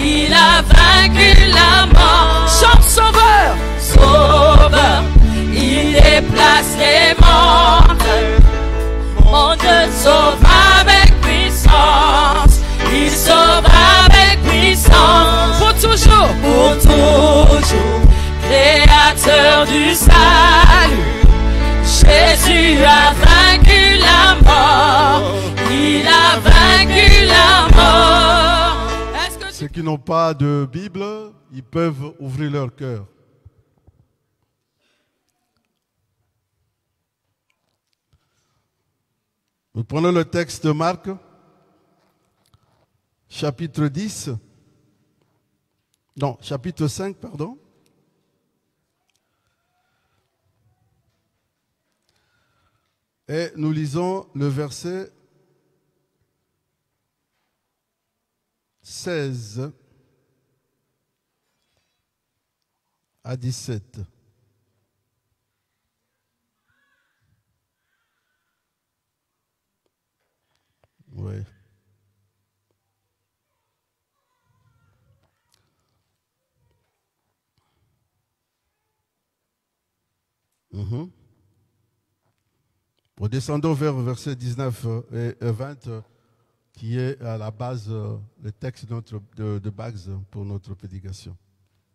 il a vaincu la mort. Chante sauveur. Sauveur, il déplace les mondes. Mon Dieu sauve avec puissance. Il sauve avec puissance. Pour toujours. Pour toujours, créateur du salut. Jésus a vaincu la mort. Il a vaincu la mort. Est-ce que Ceux qui n'ont pas de Bible, ils peuvent ouvrir leur cœur. Nous prenons le texte de Marc, chapitre 10. Non, chapitre 5, pardon. Et nous lisons le verset 16 à 17. Oui. Descendons vers verset 19 et 20, qui est à la base le texte de base pour notre prédication.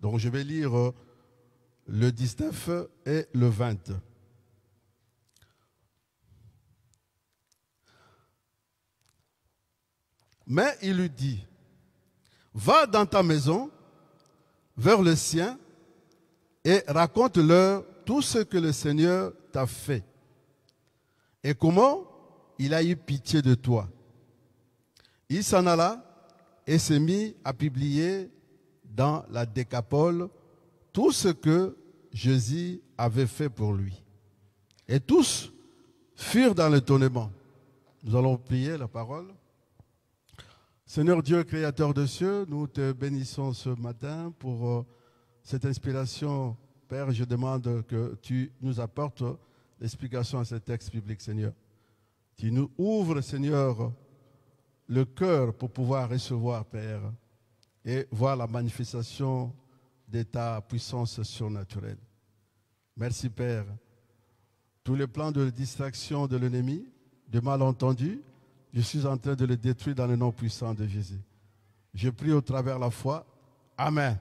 Donc je vais lire le 19 et le 20. Mais il lui dit, va dans ta maison, vers le sien, et raconte-leur tout ce que le Seigneur t'a fait, et comment il a eu pitié de toi. Il s'en alla et s'est mis à publier dans la Décapole tout ce que Jésus avait fait pour lui. Et tous furent dans l'étonnement. Nous allons prier la parole. Seigneur Dieu, créateur des cieux, nous te bénissons ce matin pour cette inspiration. Père, je demande que tu nous apportes l'explication à ce texte biblique, Seigneur. Tu nous ouvres, Seigneur, le cœur pour pouvoir recevoir, Père, et voir la manifestation de ta puissance surnaturelle. Merci, Père. Tous les plans de distraction de l'ennemi, de malentendus, je suis en train de les détruire dans le nom puissant de Jésus. Je prie au travers de la foi. Amen.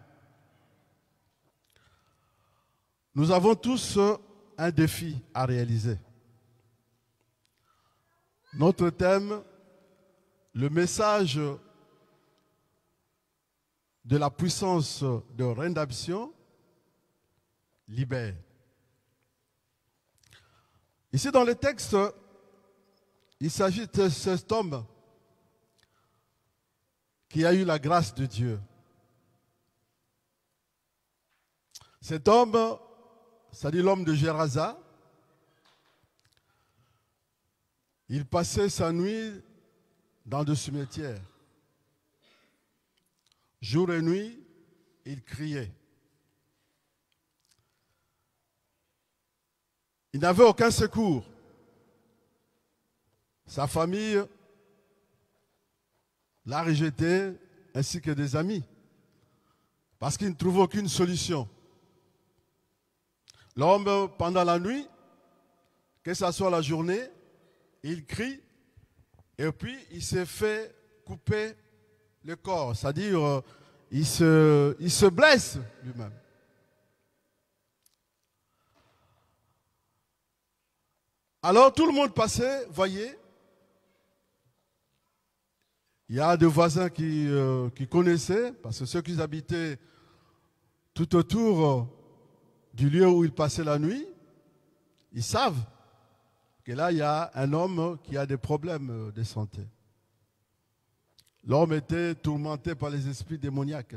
Nous avons tous un défi à réaliser. Notre thème, le message de la puissance de rédemption, libère. Ici dans le texte, il s'agit de cet homme qui a eu la grâce de Dieu. Cet homme, c'est-à-dire l'homme de Gérasa, il passait sa nuit dans le cimetière. Jour et nuit, il criait. Il n'avait aucun secours. Sa famille l'a rejeté, ainsi que des amis, parce qu'il ne trouvait aucune solution. L'homme, pendant la nuit, que ce soit la journée, il crie, et puis il s'est fait couper le corps, c'est-à-dire il se blesse lui-même. Alors tout le monde passait, voyait. Il y a des voisins qui connaissaient, parce que ceux qui habitaient tout autour du lieu où il passait la nuit, ils savent que là, il y a un homme qui a des problèmes de santé. L'homme était tourmenté par les esprits démoniaques.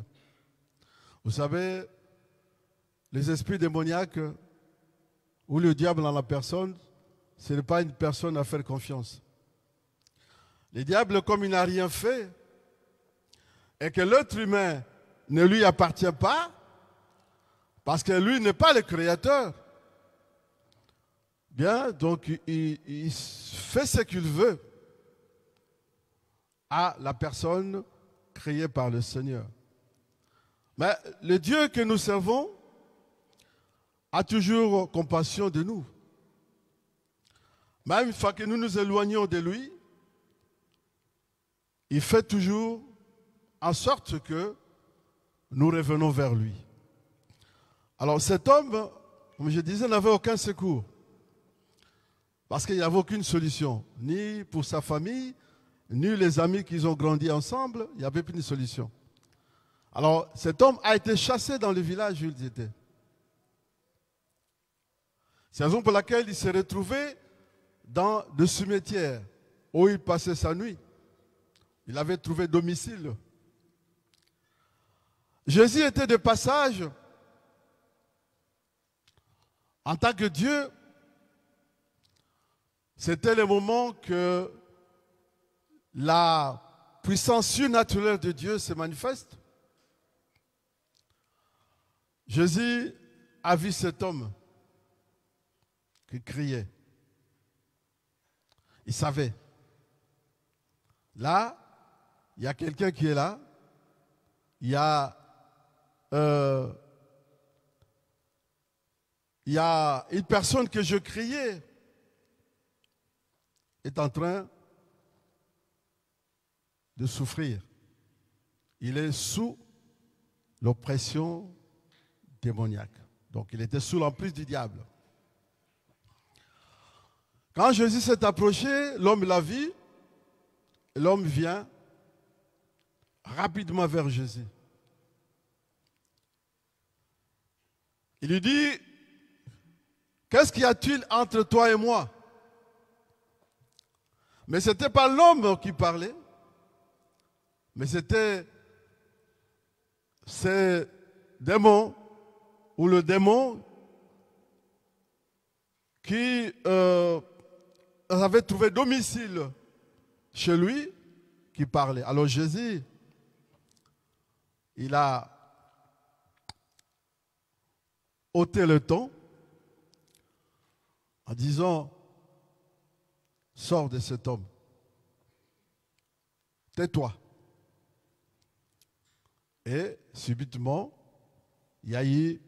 Vous savez, les esprits démoniaques, ou le diable dans la personne, ce n'est pas une personne à faire confiance. Le diable, comme il n'a rien fait, et que l'être humain ne lui appartient pas, parce que lui n'est pas le créateur, bien, donc il fait ce qu'il veut à la personne créée par le Seigneur. Mais le Dieu que nous servons a toujours compassion de nous. Même une fois que nous nous éloignons de lui, il fait toujours en sorte que nous revenons vers lui. Alors cet homme, comme je disais, n'avait aucun secours. Parce qu'il n'y avait aucune solution, ni pour sa famille, ni les amis qu'ils ont grandi ensemble, il n'y avait plus de solution. Alors cet homme a été chassé dans le village où il était. C'est la raison pour laquelle il s'est retrouvé dans le cimetière où il passait sa nuit. Il avait trouvé domicile. Jésus était de passage en tant que Dieu. C'était le moment que la puissance surnaturelle de Dieu se manifeste. Jésus a vu cet homme qui criait. Il savait. Là, il y a quelqu'un qui est là. Il y a une personne que je criais est en train de souffrir. Il est sous l'oppression démoniaque. Donc il était sous l'emprise du diable. Quand Jésus s'est approché, l'homme l'a vu. L'homme vient rapidement vers Jésus. Il lui dit, qu'est-ce qu'il y a-t-il entre toi et moi? Mais ce n'était pas l'homme qui parlait, mais c'était ces démons, ou le démon qui avait trouvé domicile chez lui, qui parlait. Alors Jésus, il a ôté le ton en disant, sors de cet homme, tais-toi. Et subitement, il y a eu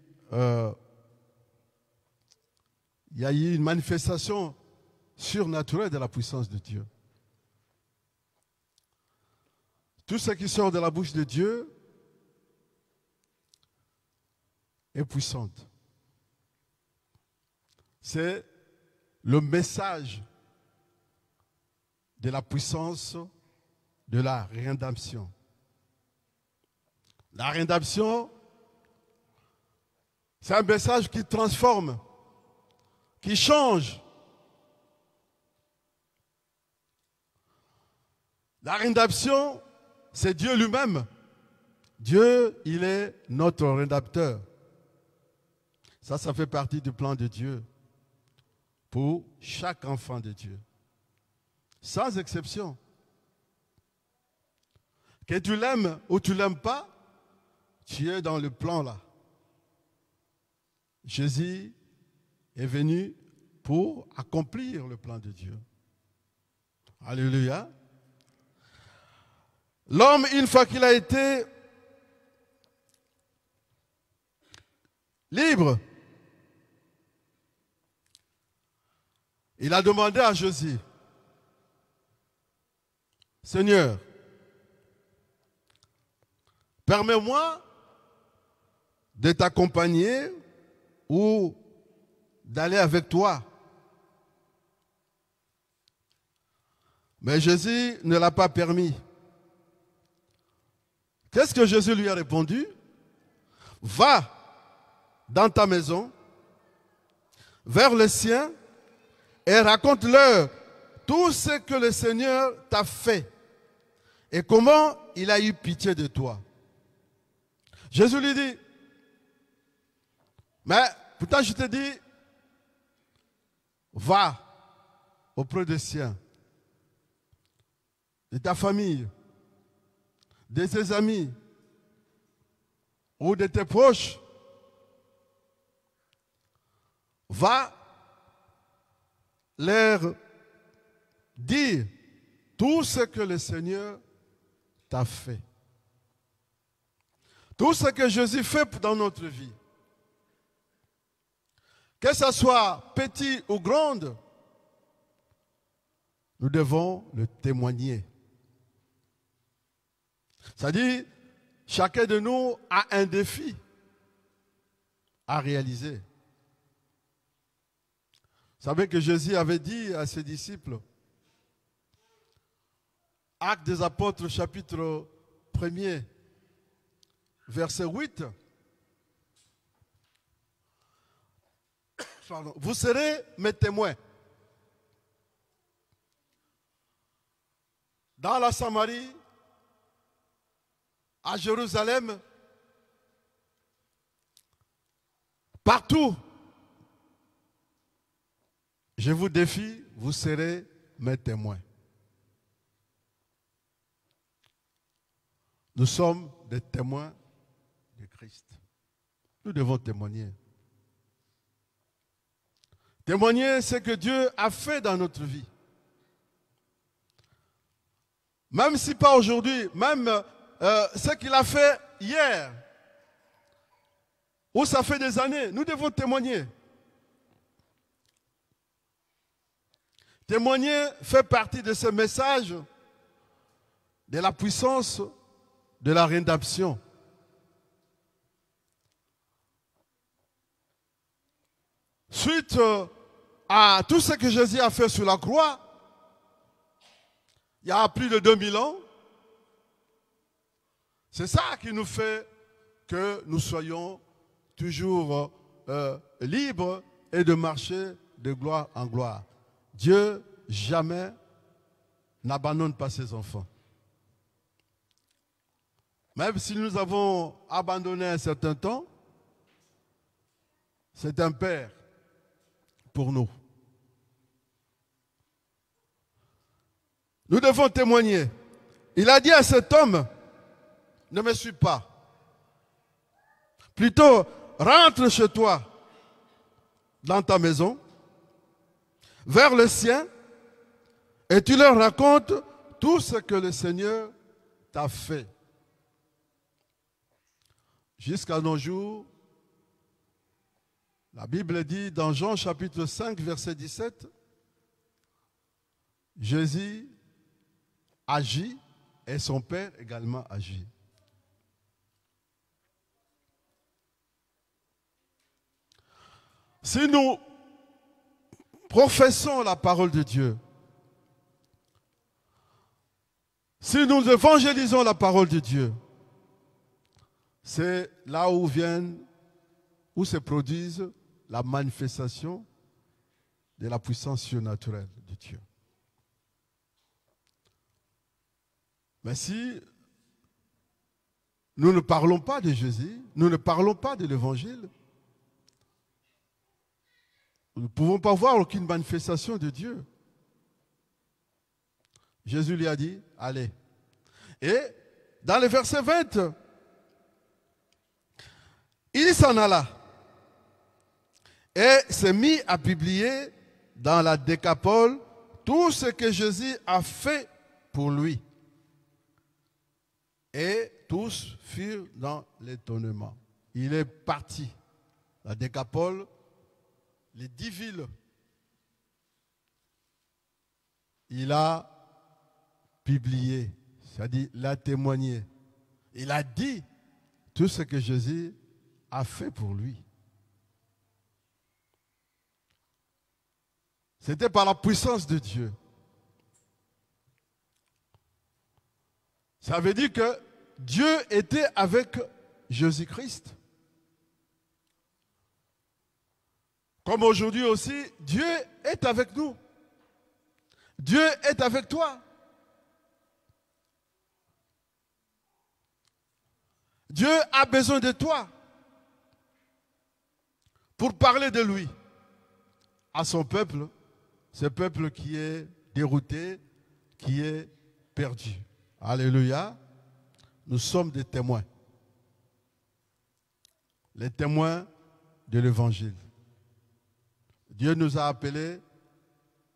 une manifestation surnaturelle de la puissance de Dieu. Tout ce qui sort de la bouche de Dieu est puissante. C'est le message de la puissance de la rédemption. La rédemption, c'est un message qui transforme, qui change. La rédemption, c'est Dieu lui-même. Dieu, il est notre rédempteur. Ça fait partie du plan de Dieu pour chaque enfant de Dieu. Sans exception. Que tu l'aimes ou tu ne l'aimes pas, tu es dans le plan là. Jésus est venu pour accomplir le plan de Dieu. Alléluia. L'homme, une fois qu'il a été libre, il a demandé à Jésus, Seigneur, permets-moi de t'accompagner ou d'aller avec toi. Mais Jésus ne l'a pas permis. Qu'est-ce que Jésus lui a répondu? Va dans ta maison, vers les siens, et raconte-leur tout ce que le Seigneur t'a fait et comment il a eu pitié de toi. Jésus lui dit, mais pourtant je te dis, va auprès des siens, de ta famille, de tes amis ou de tes proches. Va leur dire tout ce que le Seigneur t'a fait. Tout ce que Jésus fait dans notre vie, que ce soit petit ou grande, nous devons le témoigner. C'est-à-dire, chacun de nous a un défi à réaliser. Vous savez que Jésus avait dit à ses disciples, Actes des Apôtres, chapitre 1er, verset 8, vous serez mes témoins dans la Samarie, à Jérusalem, partout. Je vous défie, vous serez mes témoins. Nous sommes des témoins de Christ. Nous devons témoigner. Témoigner ce que Dieu a fait dans notre vie. Même si pas aujourd'hui, même ce qu'il a fait hier, ou ça fait des années, nous devons témoigner. Témoigner fait partie de ce message de la puissance de la rédemption. Suite à tout ce que Jésus a fait sur la croix, il y a plus de 2000 ans, c'est ça qui nous fait que nous soyons toujours libres et de marcher de gloire en gloire. Dieu jamais n'abandonne pas ses enfants. Même si nous avons abandonné un certain temps, c'est un Père pour nous. Nous devons témoigner. Il a dit à cet homme, ne me suis pas. Plutôt, rentre chez toi, dans ta maison, vers le sien, et tu leur racontes tout ce que le Seigneur t'a fait. Jusqu'à nos jours, la Bible dit dans Jean chapitre 5, verset 17, Jésus agit et son Père également agit. Si nous professons la parole de Dieu, si nous évangélisons la parole de Dieu, c'est là où se produisent la manifestation de la puissance surnaturelle de Dieu. Mais si nous ne parlons pas de Jésus, nous ne parlons pas de l'Évangile, nous ne pouvons pas voir aucune manifestation de Dieu. Jésus lui a dit, allez. Et dans le verset 20, il s'en alla et s'est mis à publier dans la Décapole tout ce que Jésus a fait pour lui. Et tous furent dans l'étonnement. Il est parti. La Décapole, les 10 villes. Il a publié, c'est-à-dire l'a témoigné. Il a dit tout ce que Jésus a fait pour lui. C'était par la puissance de Dieu. Ça veut dire que Dieu était avec Jésus-Christ. Comme aujourd'hui aussi, Dieu est avec nous. Dieu est avec toi. Dieu a besoin de toi pour parler de lui à son peuple, ce peuple qui est dérouté, qui est perdu. Alléluia. Nous sommes des témoins. Les témoins de l'Évangile. Dieu nous a appelés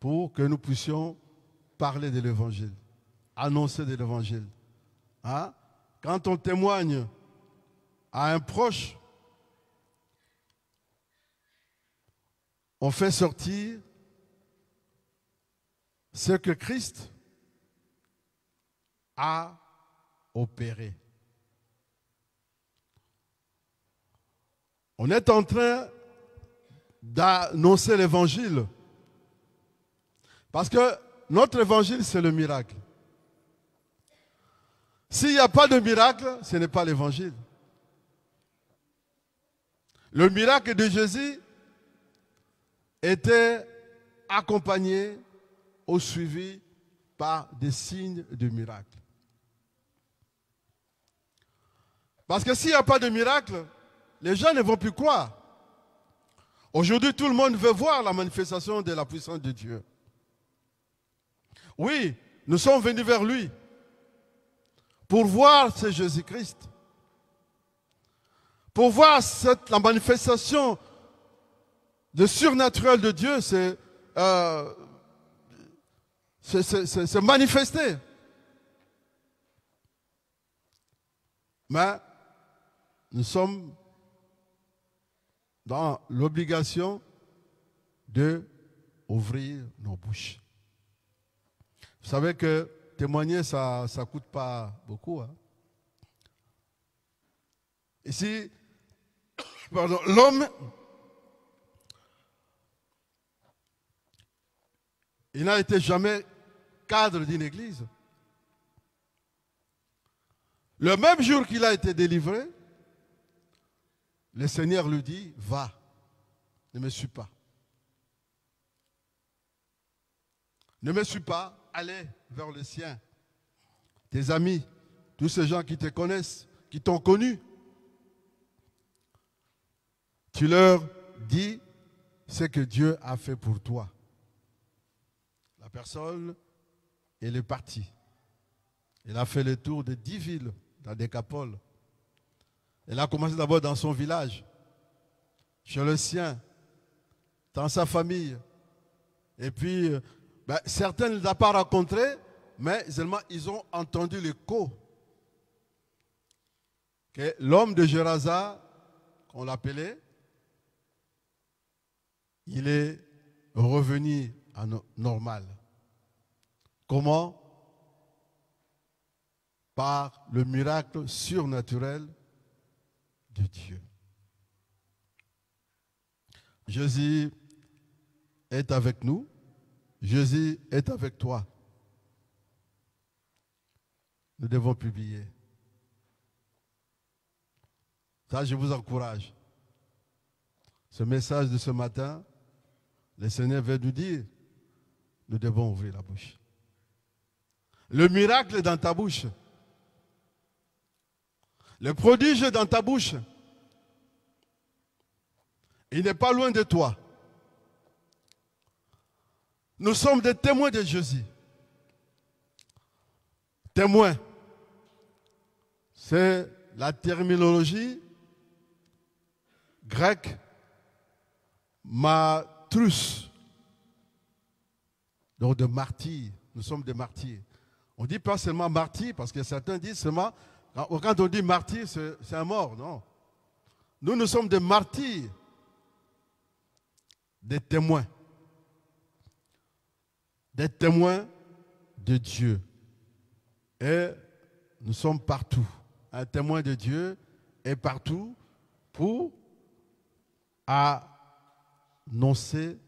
pour que nous puissions parler de l'Évangile, annoncer de l'Évangile. Hein? Quand on témoigne à un proche, on fait sortir ce que Christ a opéré. On est en train d'annoncer l'évangile. Parce que notre évangile, c'est le miracle. S'il n'y a pas de miracle, ce n'est pas l'évangile. Le miracle de Jésus était accompagné ou suivi par des signes de miracle. Parce que s'il n'y a pas de miracle, les gens ne vont plus croire. Aujourd'hui, tout le monde veut voir la manifestation de la puissance de Dieu. Oui, nous sommes venus vers lui pour voir ce Jésus-Christ. Pour voir la manifestation de surnaturel de Dieu, c'est manifester. Mais nous sommes dans l'obligation d'ouvrir nos bouches. Vous savez que témoigner, ça ne coûte pas beaucoup. Hein? Ici, l'homme, il n'a été jamais cadre d'une église. Le même jour qu'il a été délivré, le Seigneur lui dit, va, ne me suis pas. Ne me suis pas, allez vers le sien. Tes amis, tous ces gens qui te connaissent, qui t'ont connu. Tu leur dis ce que Dieu a fait pour toi. La personne, elle est partie. Elle a fait le tour de 10 villes dans Décapole. Elle a commencé d'abord dans son village, chez le sien, dans sa famille. Et puis, certains ne l'ont pas rencontré, mais seulement ils ont entendu l'écho que l'homme de Gérasa, qu'on l'appelait, il est revenu à normal. Comment? Par le miracle surnaturel de Dieu. Jésus est avec nous. Jésus est avec toi. Nous devons publier. Ça, je vous encourage. Ce message de ce matin, le Seigneur veut nous dire, nous devons ouvrir la bouche. Le miracle est dans ta bouche. Le prodige est dans ta bouche. Il n'est pas loin de toi. Nous sommes des témoins de Jésus. Témoins. C'est la terminologie grecque martrus. Donc de martyrs. Nous sommes des martyrs. On ne dit pas seulement martyr parce que certains disent seulement, quand on dit martyr, c'est un mort. Non. Nous sommes des martyrs. Des témoins. Des témoins de Dieu. Et nous sommes partout. Un témoin de Dieu est partout pour annoncer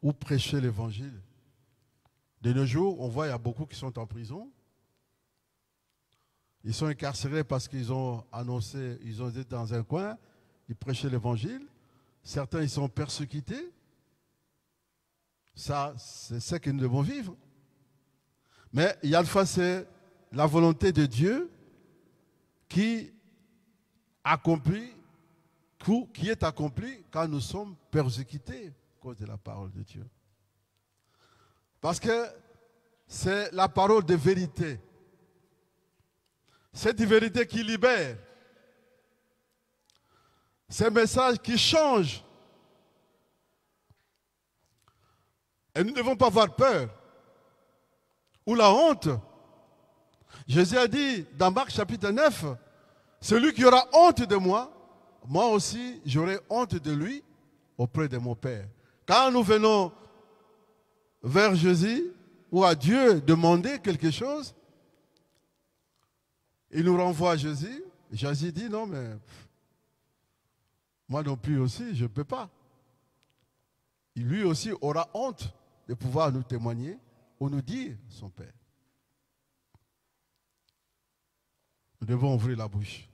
ou prêcher l'évangile. De nos jours, on voit qu'il y a beaucoup qui sont en prison. Ils sont incarcérés parce qu'ils ont annoncé, ils ont été dans un coin, ils prêchaient l'évangile. Certains, ils sont persécutés. Ça, c'est ce que nous devons vivre. Mais il y a une fois, c'est la volonté de Dieu qui est accomplie quand nous sommes persécutés à cause de la parole de Dieu. Parce que c'est la parole de vérité. Cette vérité qui libère. C'est un message qui change. Et nous ne devons pas avoir peur. Ou la honte. Jésus a dit dans Marc chapitre 9, Celui qui aura honte de moi, moi aussi, j'aurai honte de lui auprès de mon Père. Quand nous venons vers Jésus ou à Dieu demander quelque chose, il nous renvoie à Jésus. Jésus dit non, mais moi non plus aussi, je ne peux pas. Lui aussi aura honte de pouvoir nous témoigner ou nous dire son Père. Nous devons ouvrir la bouche.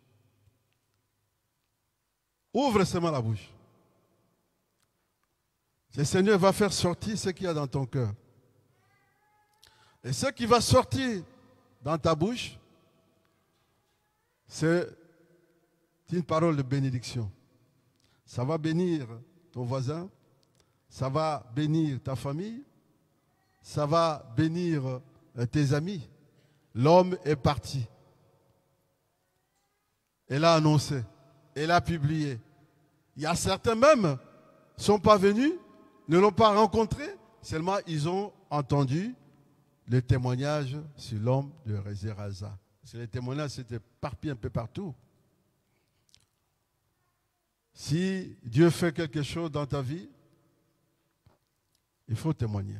Ouvre seulement la bouche. Le Seigneur va faire sortir ce qu'il y a dans ton cœur. Et ce qui va sortir dans ta bouche, c'est une parole de bénédiction. Ça va bénir ton voisin, ça va bénir ta famille, ça va bénir tes amis. L'homme est parti. Elle a annoncé, elle a publié. Il y a certains même ne sont pas venus, ne l'ont pas rencontré, seulement ils ont entendu le témoignage sur l'homme de Rezeraza. Les témoignages s'étaient éparpillés un peu partout. Si Dieu fait quelque chose dans ta vie, il faut témoigner.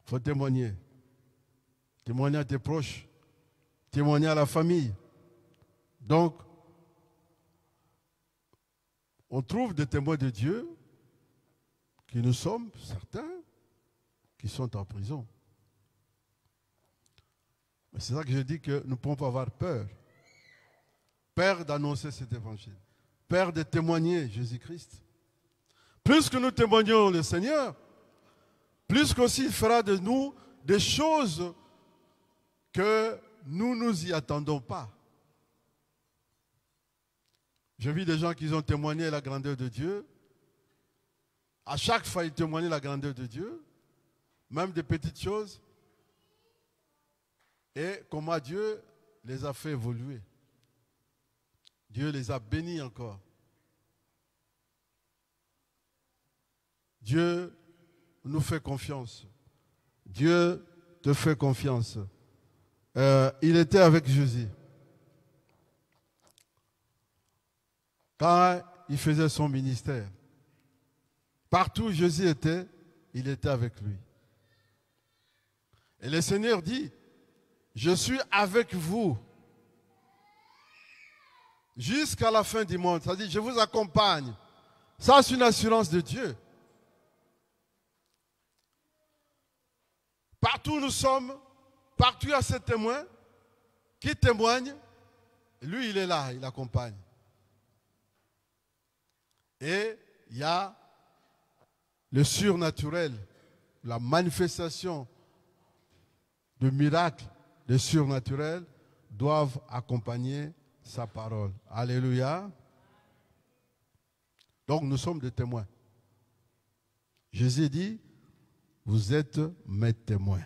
Il faut témoigner. Témoigner à tes proches. Témoigner à la famille. Donc, on trouve des témoins de Dieu qui nous sommes, certains, qui sont en prison. Mais c'est ça que je dis que nous ne pouvons pas avoir peur. Peur d'annoncer cet évangile. Peur de témoigner Jésus-Christ. Plus que nous témoignons le Seigneur, plus qu'aussi il fera de nous des choses que nous ne nous y attendons pas. J'ai vu des gens qui ont témoigné la grandeur de Dieu. À chaque fois, ils témoignaient la grandeur de Dieu, même des petites choses. Et comment Dieu les a fait évoluer. Dieu les a bénis encore. Dieu nous fait confiance. Dieu te fait confiance. Il était avec Jésus. Quand il faisait son ministère, partout où Jésus était, il était avec lui. Et le Seigneur dit, je suis avec vous jusqu'à la fin du monde. C'est-à-dire, je vous accompagne. Ça, c'est une assurance de Dieu. Partout où nous sommes, partout il y a ces témoins qui témoignent. Lui, il est là, il accompagne. Et il y a le surnaturel, la manifestation de miracles, le surnaturel, doivent accompagner sa parole. Alléluia. Donc nous sommes des témoins. Jésus dit, vous êtes mes témoins.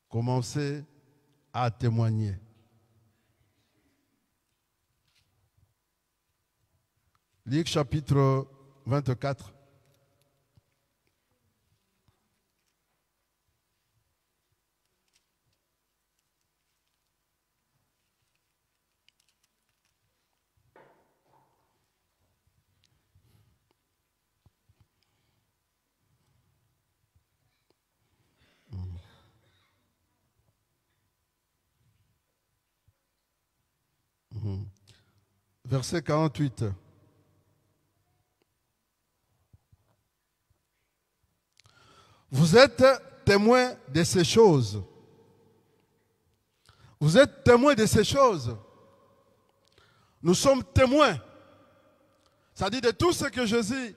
Commencez à témoigner. Luc chapitre 24. Verset 48. Vous êtes témoins de ces choses. Vous êtes témoins de ces choses. Nous sommes témoins. C'est-à-dire de tout ce que Jésus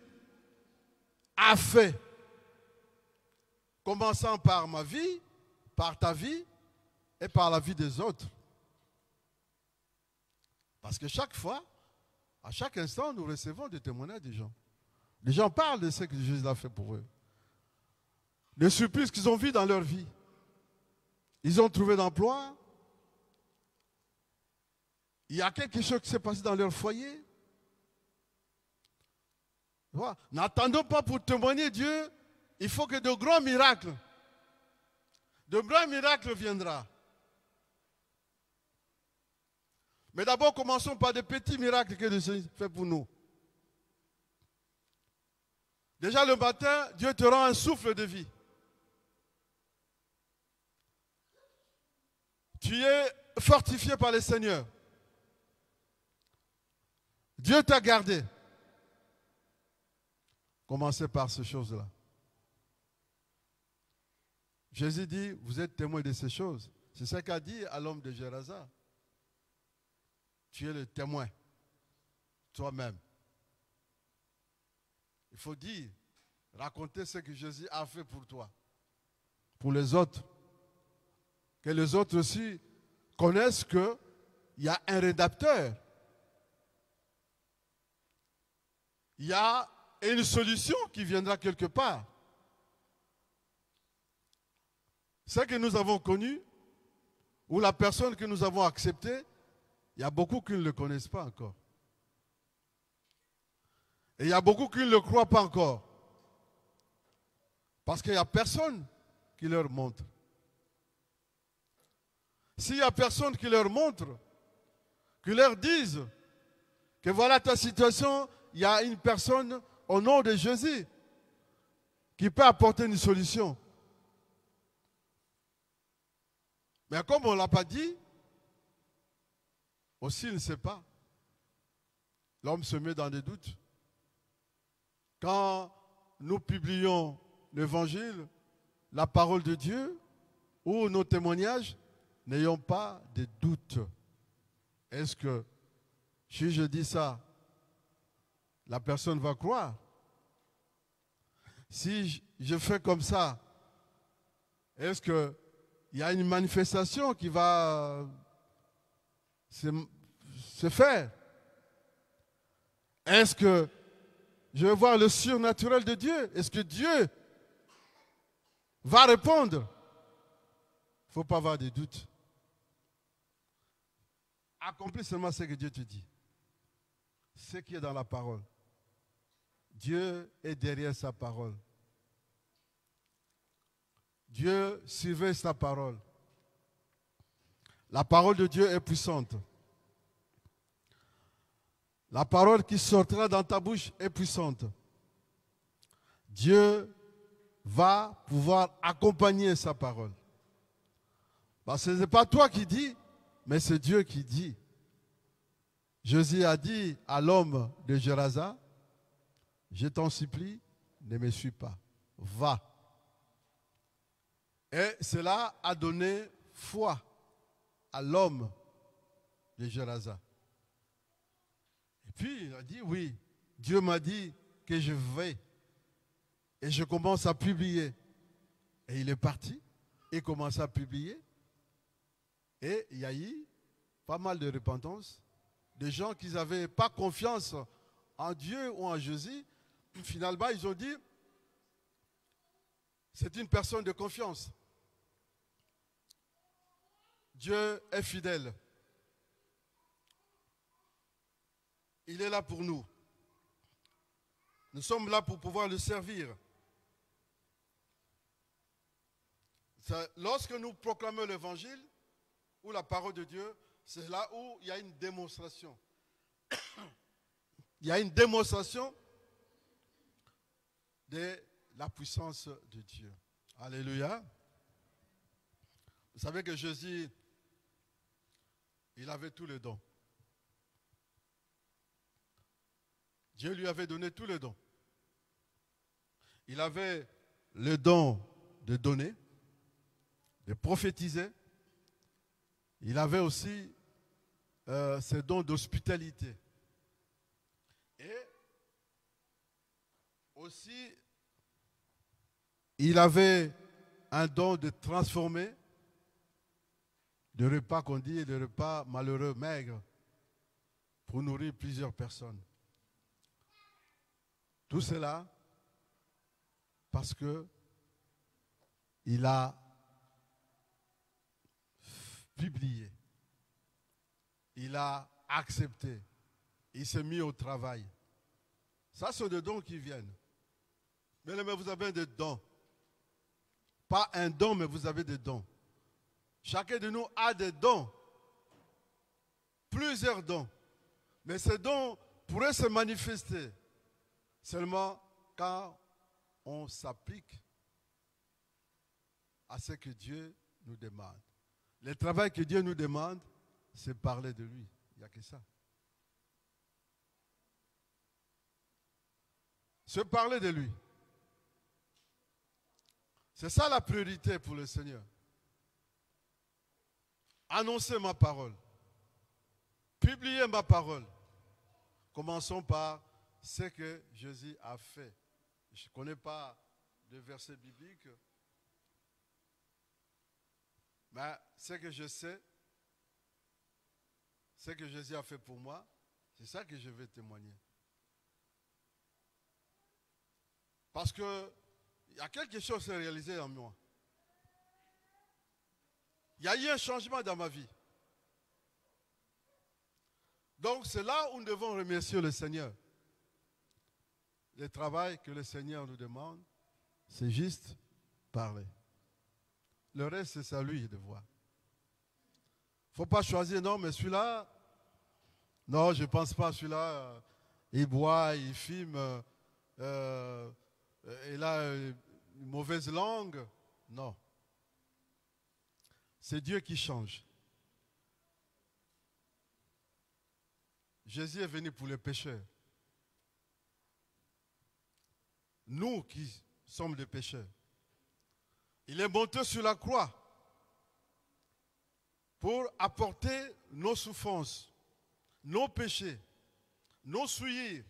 a fait. Commençant par ma vie, par ta vie et par la vie des autres. Parce que chaque fois, à chaque instant, nous recevons des témoignages des gens. Les gens parlent de ce que Jésus a fait pour eux. Les supplices qu'ils ont vues dans leur vie. Ils ont trouvé d'emploi. Il y a quelque chose qui s'est passé dans leur foyer. Voilà. N'attendons pas pour témoigner Dieu. Il faut que de grands miracles viendront. Mais d'abord, commençons par des petits miracles que le Seigneur fait pour nous. Déjà le matin, Dieu te rend un souffle de vie. Tu es fortifié par le Seigneur. Dieu t'a gardé. Commencez par ces choses-là. Jésus dit, vous êtes témoin de ces choses. C'est ce qu'a dit à l'homme de Gérasa. Tu es le témoin, toi-même. Il faut dire, raconter ce que Jésus a fait pour toi, pour les autres. Que les autres aussi connaissent qu'il y a un rédempteur. Il y a une solution qui viendra quelque part. Ce que nous avons connu, ou la personne que nous avons acceptée, il y a beaucoup qui ne le connaissent pas encore. Et il y a beaucoup qui ne le croient pas encore. Parce qu'il n'y a personne qui leur montre. S'il n'y a personne qui leur montre, qui leur dise que voilà ta situation, il y a une personne au nom de Jésus qui peut apporter une solution. Mais comme on ne l'a pas dit, aussi il ne sait pas. L'homme se met dans des doutes. Quand nous publions l'évangile, la parole de Dieu ou nos témoignages, n'ayons pas de doutes. Est-ce que si je dis ça, la personne va croire? Si je fais comme ça, est-ce qu'il y a une manifestation qui va se faire? Est-ce que je vais voir le surnaturel de Dieu? Est-ce que Dieu va répondre? Il ne faut pas avoir de doutes. Accomplis seulement ce que Dieu te dit. Ce qui est dans la parole. Dieu est derrière sa parole. Dieu surveille sa parole. La parole de Dieu est puissante. La parole qui sortira dans ta bouche est puissante. Dieu va pouvoir accompagner sa parole. Parce que ce n'est pas toi qui dis, mais c'est Dieu qui dit. Jésus a dit à l'homme de Gérasa, je t'en supplie, ne me suis pas, va. Et cela a donné foi à l'homme de Gérasa. Et puis il a dit, oui, Dieu m'a dit que je vais. Et je commence à publier. Et il est parti et commence à publier. Et il y a eu pas mal de repentance. Des gens qui n'avaient pas confiance en Dieu ou en Jésus. Finalement, ils ont dit, c'est une personne de confiance. Dieu est fidèle. Il est là pour nous. Nous sommes là pour pouvoir le servir. Lorsque nous proclamons l'évangile ou la parole de Dieu, c'est là où il y a une démonstration. Il y a une démonstration de la puissance de Dieu. Alléluia. Vous savez que Jésus, il avait tous les dons. Dieu lui avait donné tous les dons. Il avait le don de donner, de prophétiser. Il avait aussi ses dons d'hospitalité. Et aussi, il avait un don de transformer de repas qu'on dit, de repas malheureux, maigres, pour nourrir plusieurs personnes. Tout cela parce que il a publié, il a accepté, il s'est mis au travail. Ça, c'est des dons qui viennent. Mais vous avez des dons. Pas un don, mais vous avez des dons. Chacun de nous a des dons plusieurs dons. Mais ces dons pourraient se manifester seulement quand on s'applique à ce que Dieu nous demande. Le travail que Dieu nous demande, c'est parler de lui. Il n'y a que ça. Se parler de lui. C'est ça la priorité pour le Seigneur. Annoncer ma parole. Publier ma parole. Commençons par ce que Jésus a fait. Je ne connais pas de verset biblique, mais ce que je sais, ce que Jésus a fait pour moi, c'est ça que je vais témoigner. Parce que il y a quelque chose qui s'est réalisé en moi. Il y a eu un changement dans ma vie. Donc c'est là où nous devons remercier le Seigneur. Le travail que le Seigneur nous demande, c'est juste parler. Le reste, c'est à lui de voir. Il ne faut pas choisir, non, mais celui-là, non, je ne pense pas, celui-là, il boit, il fume, il a une mauvaise langue. Non. C'est Dieu qui change. Jésus est venu pour les pécheurs. Nous qui sommes des pécheurs. Il est monté sur la croix pour apporter nos souffrances, nos péchés, nos souillures.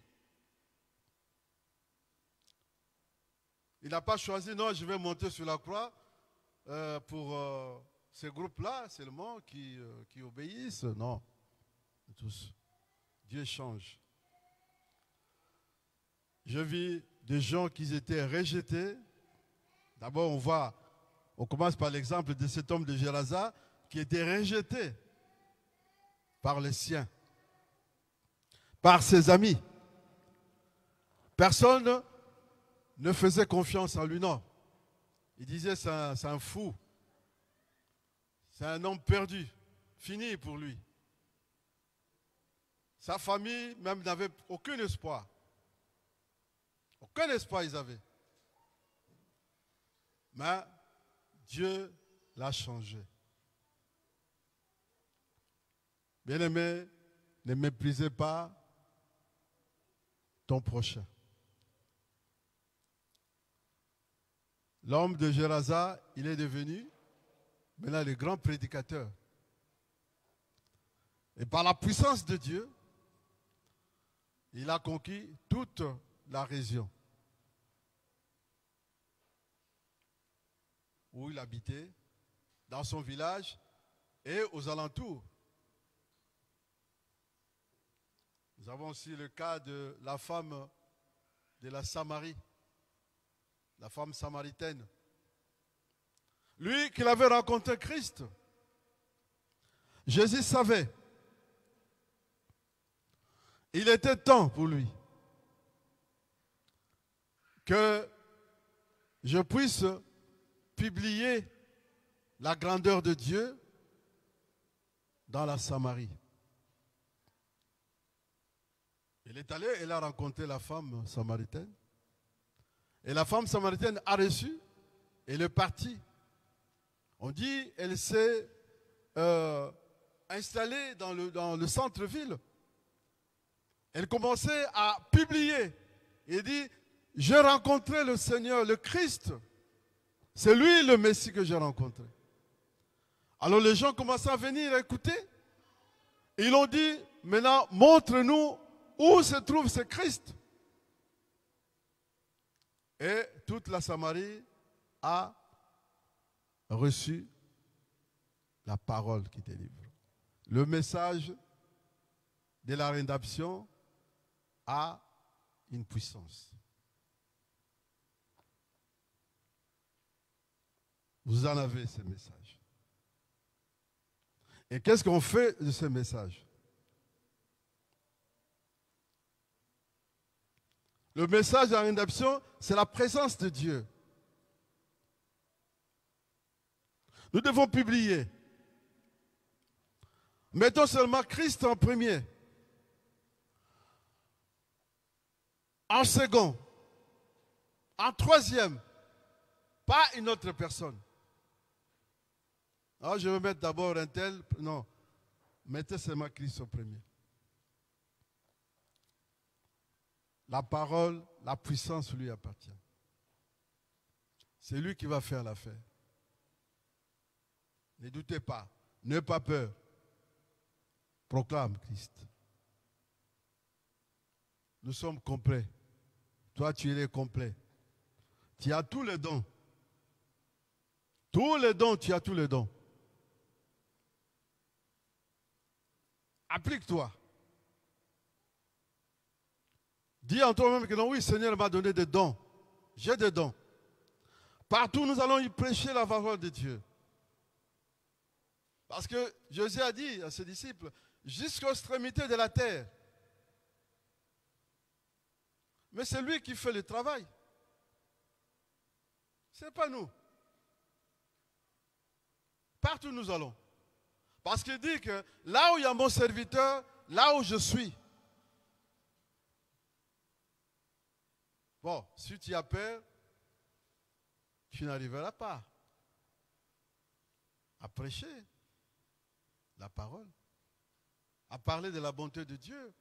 Il n'a pas choisi, non, je vais monter sur la croix pour ces groupes-là seulement qui obéissent. Non, tous. Dieu change. Je vis des gens qui étaient rejetés. D'abord, on commence par l'exemple de cet homme de Gérasa qui était rejeté par les siens, par ses amis. Personne ne faisait confiance en lui, non. Il disait c'est un fou, c'est un homme perdu, fini pour lui. Sa famille même n'avait aucun espoir. Aucun espoir ils avaient. Mais Dieu l'a changé. Bien-aimé, ne méprisez pas ton prochain. L'homme de Gérasa, il est devenu maintenant le grand prédicateur. Et par la puissance de Dieu, il a conquis toute la région où il habitait, dans son village et aux alentours. Nous avons aussi le cas de la femme de la Samarie, la femme samaritaine. Lui qui avait rencontré Christ, Jésus savait. Il était temps pour lui que je puisse publier la grandeur de Dieu dans la Samarie. Il est allé, il a rencontré la femme samaritaine. Et la femme samaritaine a reçu, elle est partie. On dit, elle s'est installée dans le centre-ville. Elle commençait à publier. Il dit, j'ai rencontré le Seigneur, le Christ. C'est lui le Messie que j'ai rencontré. Alors les gens commençaient à venir écouter. Ils ont dit, maintenant, montre-nous où se trouve ce Christ. Et toute la Samarie a reçu la parole qui délivre. Le message de la rédemption a une puissance. Vous en avez ce message. Et qu'est-ce qu'on fait de ce message? Le message de la rédemption, c'est la présence de Dieu. Nous devons publier. Mettons seulement Christ en premier. En second. En troisième. Pas une autre personne. Alors je vais mettre d'abord un tel. Non. Mettez seulement Christ en premier. La parole, la puissance lui appartient. C'est lui qui va faire l'affaire. Ne doutez pas. N'ayez pas peur. Proclame Christ. Nous sommes complets. Toi, tu es complet. Tu as tous les dons. Tous les dons, tu as tous les dons. Applique-toi. Dis en toi-même que non, oui, Seigneur m'a donné des dons. J'ai des dons. Partout, nous allons y prêcher la parole de Dieu. Parce que Jésus a dit à ses disciples, jusqu'aux extrémités de la terre. Mais c'est lui qui fait le travail. Ce n'est pas nous. Partout nous allons. Parce qu'il dit que là où il y a mon serviteur, là où je suis. Bon, si tu as peur, tu n'arriveras pas à prêcher la parole, à parler de la bonté de Dieu.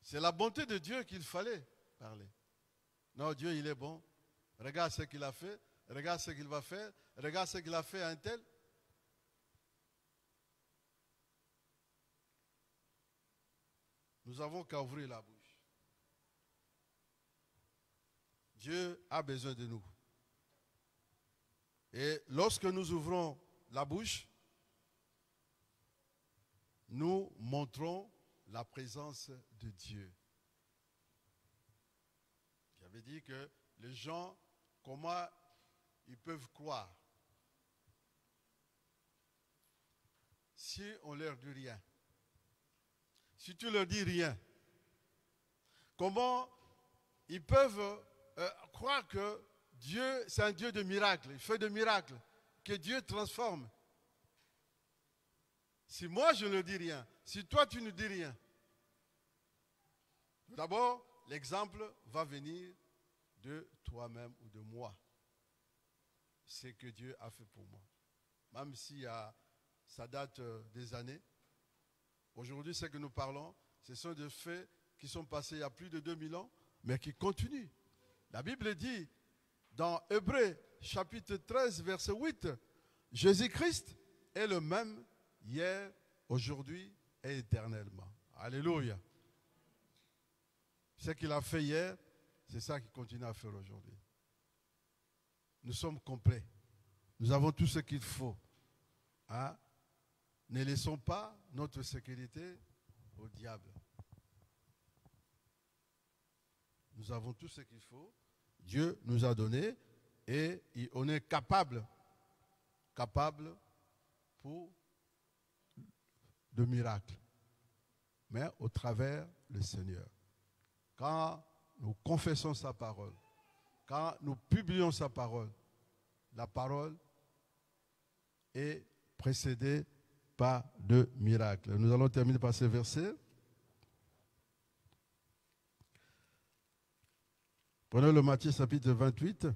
C'est la bonté de Dieu qu'il fallait parler. Non, Dieu, il est bon. Regarde ce qu'il a fait. Regarde ce qu'il va faire. Regarde ce qu'il a fait à un tel. Nous avons qu'à ouvrir la bouche. Dieu a besoin de nous. Et lorsque nous ouvrons la bouche, nous montrons la présence de Dieu. J'avais dit que les gens, comment ils peuvent croire si on leur dit rien? Si tu leur dis rien, comment ils peuvent croire que Dieu, c'est un Dieu de miracles, il fait des miracles, que Dieu transforme? Si moi je ne dis rien, si toi tu ne dis rien, d'abord l'exemple va venir de toi-même ou de moi. C'est que Dieu a fait pour moi. Même si ça date des années, aujourd'hui ce que nous parlons, ce sont des faits qui sont passés il y a plus de 2000 ans, mais qui continuent. La Bible dit dans Hébreux chapitre 13 verset 8, Jésus-Christ est le même hier, aujourd'hui et éternellement. Alléluia. Ce qu'il a fait hier, c'est ça qu'il continue à faire aujourd'hui. Nous sommes complets. Nous avons tout ce qu'il faut. Hein? Ne laissons pas notre sécurité au diable. Nous avons tout ce qu'il faut. Dieu nous a donné et on est capable pour de miracles, mais au travers le Seigneur. Quand nous confessons sa parole, quand nous publions sa parole, la parole est précédée par de miracles. Nous allons terminer par ce verset. Prenons le Matthieu chapitre 28.